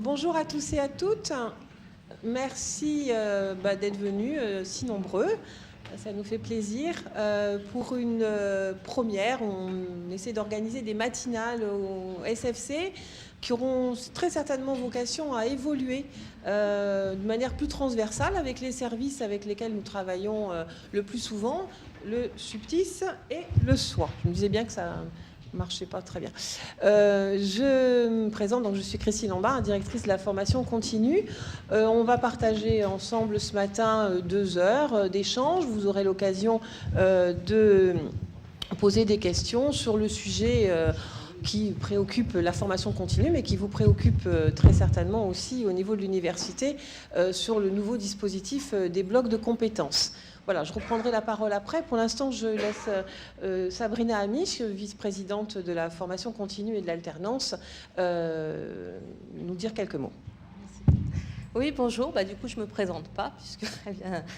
Bonjour à tous et à toutes. Merci d'être venus si nombreux. Ça nous fait plaisir. Pour une première, on essaie d'organiser des matinales au SFC qui auront très certainement vocation à évoluer de manière plus transversale avec les services avec lesquels nous travaillons le plus souvent, le SUPTIS et le SOA. Je me disais bien que ça marchait pas très bien. Je me présente, donc je suis Christine Lombard, directrice de la formation continue. On va partager ensemble ce matin 2 heures d'échange. Vous aurez l'occasion de poser des questions sur le sujet qui préoccupe la formation continue, mais qui vous préoccupe très certainement aussi au niveau de l'université sur le nouveau dispositif des blocs de compétences. Voilà, je reprendrai la parole après. Pour l'instant, je laisse Sabrina Amiche, vice-présidente de la formation continue et de l'alternance, nous dire quelques mots. Oui, bonjour. Du coup, je ne me présente pas, puisque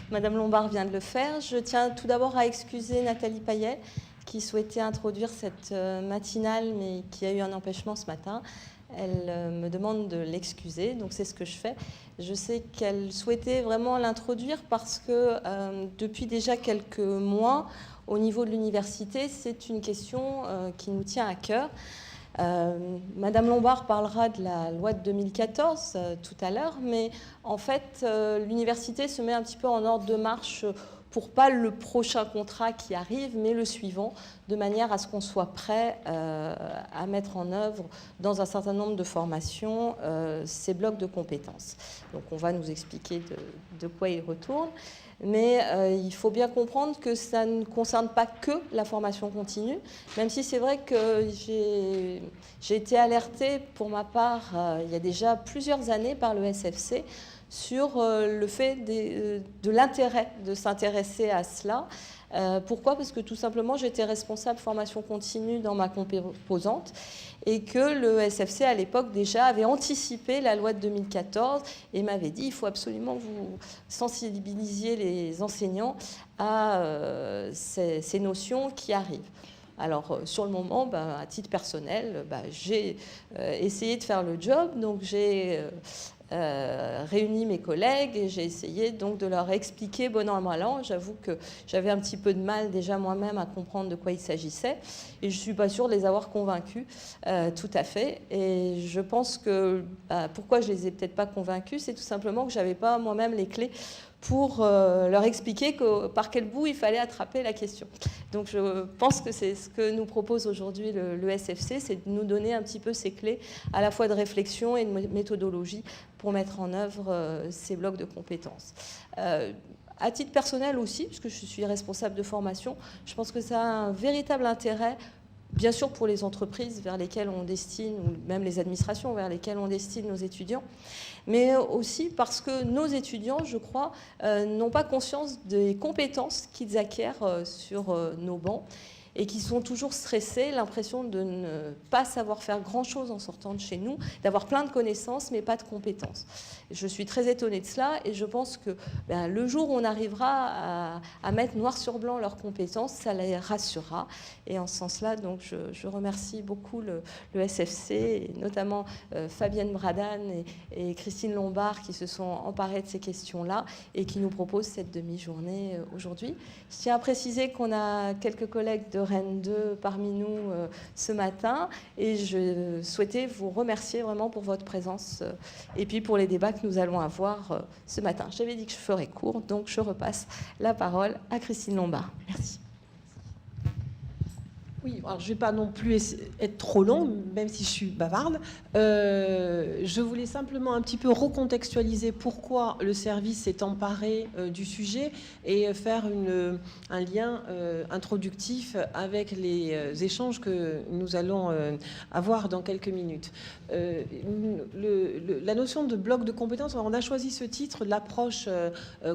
Madame Lombard vient de le faire. Je tiens tout d'abord à excuser Nathalie Payet, qui souhaitait introduire cette matinale, mais qui a eu un empêchement ce matin. Elle me demande de l'excuser, donc c'est ce que je fais. Je sais qu'elle souhaitait vraiment l'introduire parce que depuis déjà quelques mois, au niveau de l'université, c'est une question qui nous tient à cœur. Madame Lombard parlera de la loi de 2014 tout à l'heure, mais en fait, l'université se met un petit peu en ordre de marche pour pas le prochain contrat qui arrive, mais le suivant, de manière à ce qu'on soit prêt à mettre en œuvre dans un certain nombre de formations ces blocs de compétences. Donc on va nous expliquer de quoi il retourne. Mais il faut bien comprendre que ça ne concerne pas que la formation continue, même si c'est vrai que j'ai été alertée pour ma part il y a déjà plusieurs années par le SFC sur le fait de l'intérêt de s'intéresser à cela. Pourquoi ? Parce que tout simplement, j'étais responsable formation continue dans ma composante et que le SFC, à l'époque, déjà avait anticipé la loi de 2014 et m'avait dit il faut absolument que vous sensibilisiez les enseignants à ces notions qui arrivent. Alors, sur le moment, à titre personnel, j'ai essayé de faire le job, donc j'ai réuni mes collègues et j'ai essayé donc de leur expliquer bon an mal an. J'avoue que j'avais un petit peu de mal déjà moi-même à comprendre de quoi il s'agissait et je ne suis pas sûre de les avoir convaincus tout à fait. Et je pense que pourquoi je ne les ai peut-être pas convaincus, c'est tout simplement que je n'avais pas moi-même les clés pour leur expliquer par quel bout il fallait attraper la question. Donc je pense que c'est ce que nous propose aujourd'hui le SFC, c'est de nous donner un petit peu ces clés à la fois de réflexion et de méthodologie pour mettre en œuvre ces blocs de compétences. À titre personnel aussi, puisque je suis responsable de formation, je pense que ça a un véritable intérêt, bien sûr pour les entreprises vers lesquelles on destine, ou même les administrations vers lesquelles on destine nos étudiants, mais aussi parce que nos étudiants, je crois, n'ont pas conscience des compétences qu'ils acquièrent sur nos bancs et qui sont toujours stressés, l'impression de ne pas savoir faire grand-chose en sortant de chez nous, d'avoir plein de connaissances mais pas de compétences. Je suis très étonnée de cela et je pense que le jour où on arrivera à mettre noir sur blanc leurs compétences, ça les rassurera. Et en ce sens-là, donc, je remercie beaucoup le SFC, et notamment Fabienne Bradane et Christine Lombard qui se sont emparées de ces questions-là et qui nous proposent cette demi-journée aujourd'hui. Je tiens à préciser qu'on a quelques collègues de Rennes 2 parmi nous ce matin et je souhaitais vous remercier vraiment pour votre présence et puis pour les débats que nous allons avoir ce matin. J'avais dit que je ferais court, donc je repasse la parole à Christine Lombard. Merci. Oui, alors je ne vais pas non plus être trop long, même si je suis bavarde. Je voulais simplement un petit peu recontextualiser pourquoi le service s'est emparé du sujet et faire un lien introductif avec les échanges que nous allons avoir dans quelques minutes. La notion de bloc de compétences, on a choisi ce titre de l'approche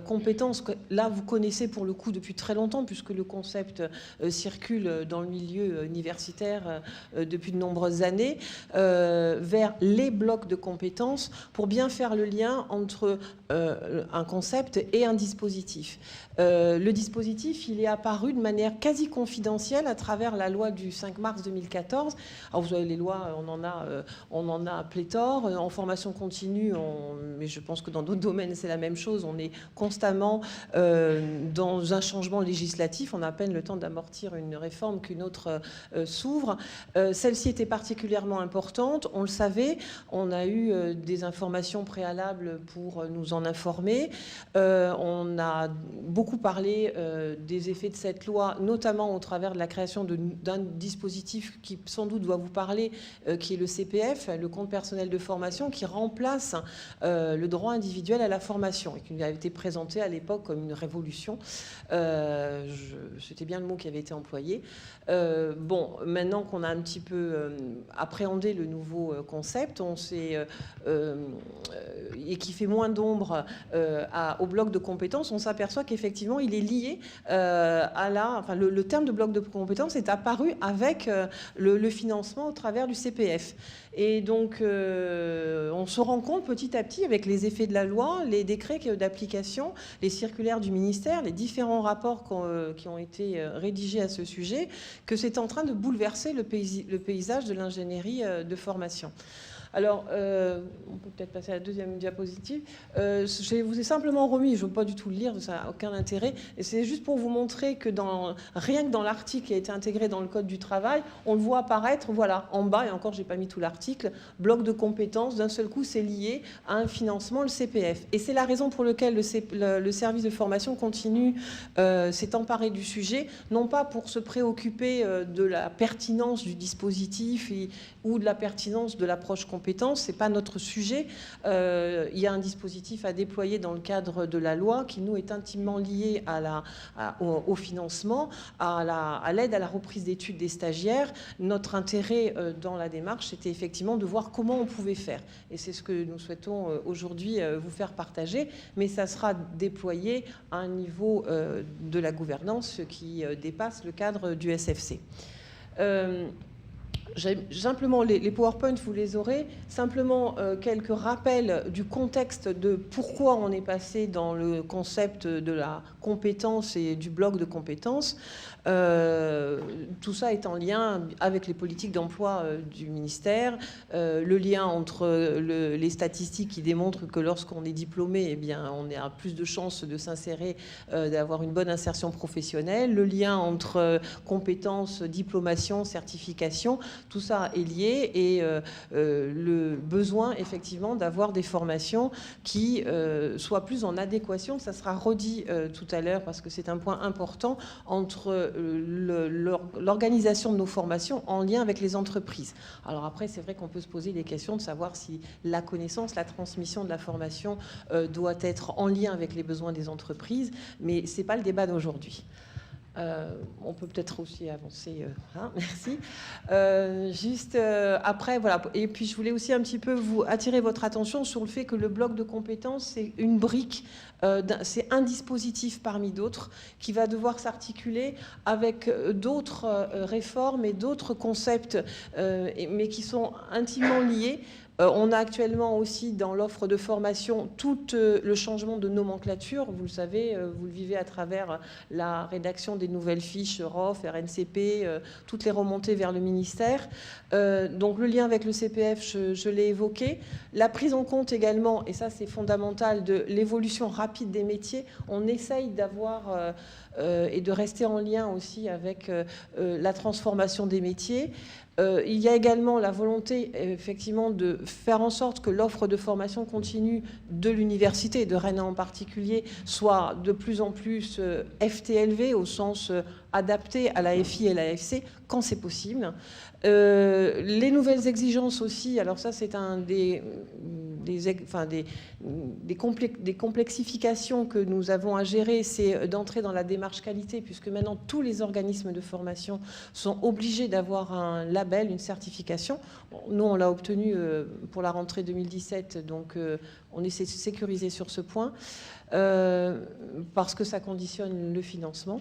compétences que là vous connaissez pour le coup depuis très longtemps puisque le concept circule dans le milieu milieu universitaire depuis de nombreuses années, vers les blocs de compétences pour bien faire le lien entre un concept et un dispositif. Le dispositif, il est apparu de manière quasi confidentielle à travers la loi du 5 mars 2014. Alors vous avez les lois, on en a pléthore. En formation continue, mais je pense que dans d'autres domaines, c'est la même chose. On est constamment dans un changement législatif. On a à peine le temps d'amortir une réforme qu'une autre s'ouvre. Celle-ci était particulièrement importante. On le savait. On a eu des informations préalables pour nous en informer. On a beaucoup parlé des effets de cette loi, notamment au travers de la création d'un dispositif qui sans doute doit vous parler, qui est le CPF, le compte personnel de formation, qui remplace le droit individuel à la formation et qui nous avait été présenté à l'époque comme une révolution. C'était bien le mot qui avait été employé. Bon, maintenant qu'on a un petit peu appréhendé le nouveau concept, et qui fait moins d'ombre au bloc de compétences, on s'aperçoit qu'effectivement, il est lié le terme de bloc de compétences est apparu avec le financement au travers du CPF. Et donc, on se rend compte petit à petit, avec les effets de la loi, les décrets d'application, les circulaires du ministère, les différents rapports qui ont été rédigés à ce sujet, que c'est en train de bouleverser le paysage de l'ingénierie de formation. Alors, on peut peut-être passer à la deuxième diapositive. Je vous ai simplement remis, je ne veux pas du tout le lire, ça n'a aucun intérêt. Et c'est juste pour vous montrer que rien que dans l'article qui a été intégré dans le Code du travail, on le voit apparaître, voilà, en bas, et encore, je n'ai pas mis tout l'article, bloc de compétences, d'un seul coup, c'est lié à un financement, le CPF. Et c'est la raison pour laquelle le service de formation continue s'est emparé du sujet, non pas pour se préoccuper de la pertinence du dispositif ou de la pertinence de l'approche compétence, c'est pas notre sujet. Il y a un dispositif à déployer dans le cadre de la loi qui nous est intimement lié au financement, à l'aide à la reprise d'études des stagiaires. Notre intérêt dans la démarche, c'était effectivement de voir comment on pouvait faire. Et c'est ce que nous souhaitons aujourd'hui vous faire partager, mais ça sera déployé à un niveau de la gouvernance qui dépasse le cadre du SFC. Simplement, les PowerPoint, vous les aurez. Simplement, quelques rappels du contexte de pourquoi on est passé dans le concept de la compétence et du bloc de compétences. Tout ça est en lien avec les politiques d'emploi du ministère, le lien entre les statistiques qui démontrent que lorsqu'on est diplômé, eh bien, on a plus de chances de s'insérer, d'avoir une bonne insertion professionnelle, le lien entre compétences, diplomation, certification. Tout ça est lié et le besoin effectivement d'avoir des formations qui soient plus en adéquation, ça sera redit tout à l'heure parce que c'est un point important, entre l'organisation de nos formations en lien avec les entreprises. Alors après, c'est vrai qu'on peut se poser des questions de savoir si la connaissance, la transmission de la formation doit être en lien avec les besoins des entreprises, mais ce n'est pas le débat d'aujourd'hui. On peut peut-être aussi avancer. Merci. Juste après, voilà. Et puis, je voulais aussi un petit peu vous attirer votre attention sur le fait que le bloc de compétences, c'est une brique, c'est un dispositif parmi d'autres qui va devoir s'articuler avec d'autres réformes et d'autres concepts, mais qui sont intimement liés. On a actuellement aussi dans l'offre de formation tout le changement de nomenclature. Vous le savez, vous le vivez à travers la rédaction des nouvelles fiches ROF, RNCP, toutes les remontées vers le ministère. Donc le lien avec le CPF, je l'ai évoqué. La prise en compte également, et ça c'est fondamental, de l'évolution rapide des métiers. On essaye d'avoir et de rester en lien aussi avec la transformation des métiers. Il y a également la volonté, effectivement, de faire en sorte que l'offre de formation continue de l'université, de Rennes en particulier, soit de plus en plus FTLV, au sens adapté à la FI et la FC, quand c'est possible. Les nouvelles exigences aussi, alors ça c'est un des complexifications que nous avons à gérer, c'est d'entrer dans la démarche qualité, puisque maintenant tous les organismes de formation sont obligés d'avoir un label, une certification. Nous, on l'a obtenu pour la rentrée 2017, donc on essaie de sécuriser sur ce point, parce que ça conditionne le financement.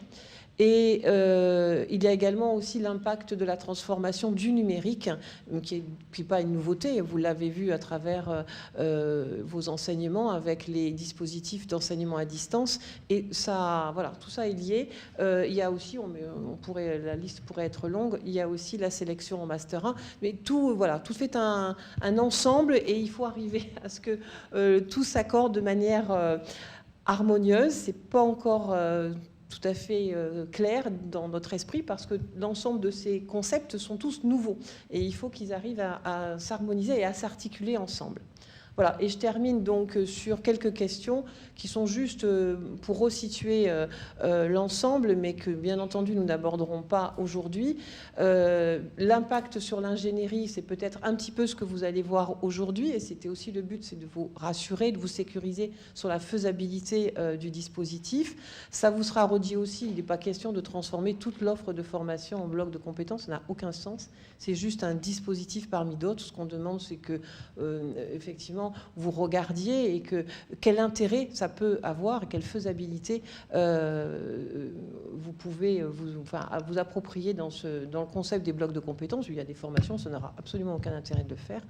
Et il y a également aussi l'impact de la transformation du numérique, qui n'est pas une nouveauté. Vous l'avez vu à travers vos enseignements avec les dispositifs d'enseignement à distance. Et ça, voilà, tout ça est lié. Il y a aussi, la liste pourrait être longue, il y a aussi la sélection en Master 1. Mais tout, voilà, tout fait un ensemble et il faut arriver à ce que tout s'accorde de manière harmonieuse. C'est pas encore tout à fait clair dans notre esprit parce que l'ensemble de ces concepts sont tous nouveaux et il faut qu'ils arrivent à s'harmoniser et à s'articuler ensemble. Voilà, et je termine donc sur quelques questions qui sont juste pour resituer l'ensemble, mais que bien entendu nous n'aborderons pas aujourd'hui. L'impact sur l'ingénierie, c'est peut-être un petit peu ce que vous allez voir aujourd'hui, et c'était aussi le but, c'est de vous rassurer, de vous sécuriser sur la faisabilité du dispositif. Ça vous sera redit aussi, il n'est pas question de transformer toute l'offre de formation en bloc de compétences, ça n'a aucun sens. C'est juste un dispositif parmi d'autres. Ce qu'on demande, c'est que effectivement vous regardiez et que quel intérêt ça peut avoir, quelle faisabilité vous pouvez vous approprier dans le concept des blocs de compétences. Il y a des formations, ça n'aura absolument aucun intérêt de le faire.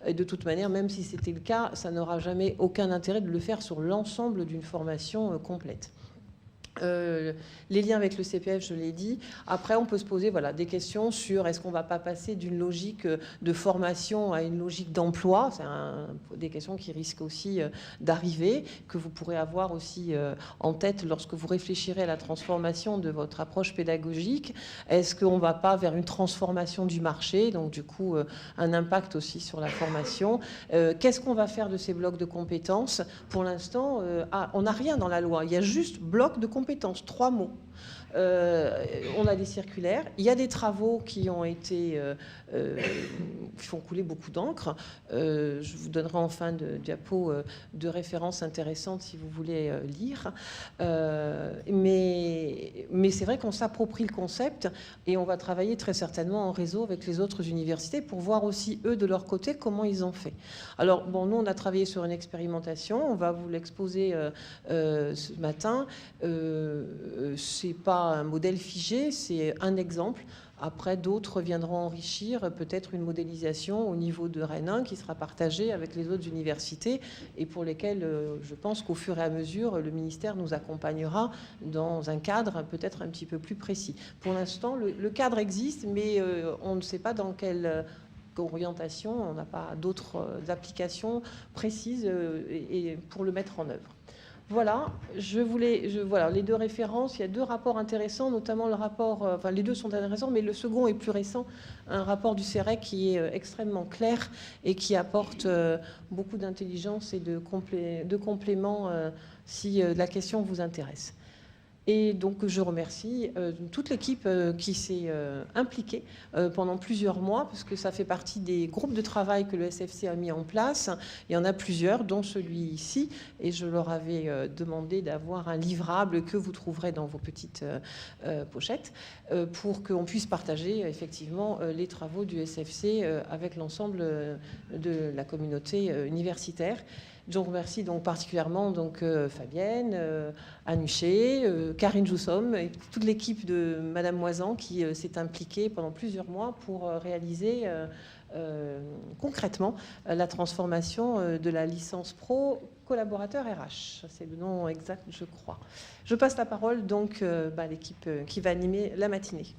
Et de toute manière, même si c'était le cas, ça n'aura jamais aucun intérêt de le faire sur l'ensemble d'une formation complète. Les liens avec le CPF, je l'ai dit. Après, on peut se poser des questions sur est-ce qu'on ne va pas passer d'une logique de formation à une logique d'emploi. C'est des questions qui risquent aussi d'arriver, que vous pourrez avoir aussi en tête lorsque vous réfléchirez à la transformation de votre approche pédagogique. Est-ce qu'on ne va pas vers une transformation du marché, donc du coup un impact aussi sur la formation. Qu'est-ce qu'on va faire de ces blocs de compétences? Pour l'instant, on n'a rien dans la loi. Il y a juste bloc de compétences. 3 mots. On a des circulaires, il y a des travaux qui ont été qui font couler beaucoup d'encre. Je vous donnerai en fin de diapo de références intéressantes si vous voulez lire. Mais c'est vrai qu'on s'approprie le concept et on va travailler très certainement en réseau avec les autres universités pour voir aussi eux de leur côté comment ils ont fait. Alors bon, nous on a travaillé sur une expérimentation, on va vous l'exposer ce matin. C'est pas un modèle figé, c'est un exemple. Après, d'autres viendront enrichir peut-être une modélisation au niveau de Rennes 1 qui sera partagée avec les autres universités et pour lesquelles je pense qu'au fur et à mesure, le ministère nous accompagnera dans un cadre peut-être un petit peu plus précis. Pour l'instant, le cadre existe, mais on ne sait pas dans quelle orientation, on n'a pas d'autres applications précises et pour le mettre en œuvre. Voilà, voilà, les 2 références, il y a 2 rapports intéressants, notamment le rapport, les 2 sont intéressants, mais le second est plus récent, un rapport du CEREC qui est extrêmement clair et qui apporte beaucoup d'intelligence et de compléments si la question vous intéresse. Et donc, je remercie toute l'équipe qui s'est impliquée pendant plusieurs mois, parce que ça fait partie des groupes de travail que le SFC a mis en place. Il y en a plusieurs, dont celui-ci. Et je leur avais demandé d'avoir un livrable que vous trouverez dans vos petites pochettes pour qu'on puisse partager effectivement les travaux du SFC avec l'ensemble de la communauté universitaire. Je remercie donc particulièrement Fabienne, Anne Huchet, Karine Joussomme et toute l'équipe de Madame Moisan qui s'est impliquée pendant plusieurs mois pour réaliser concrètement la transformation de la licence pro collaborateur RH. C'est le nom exact, je crois. Je passe la parole donc à l'équipe qui va animer la matinée.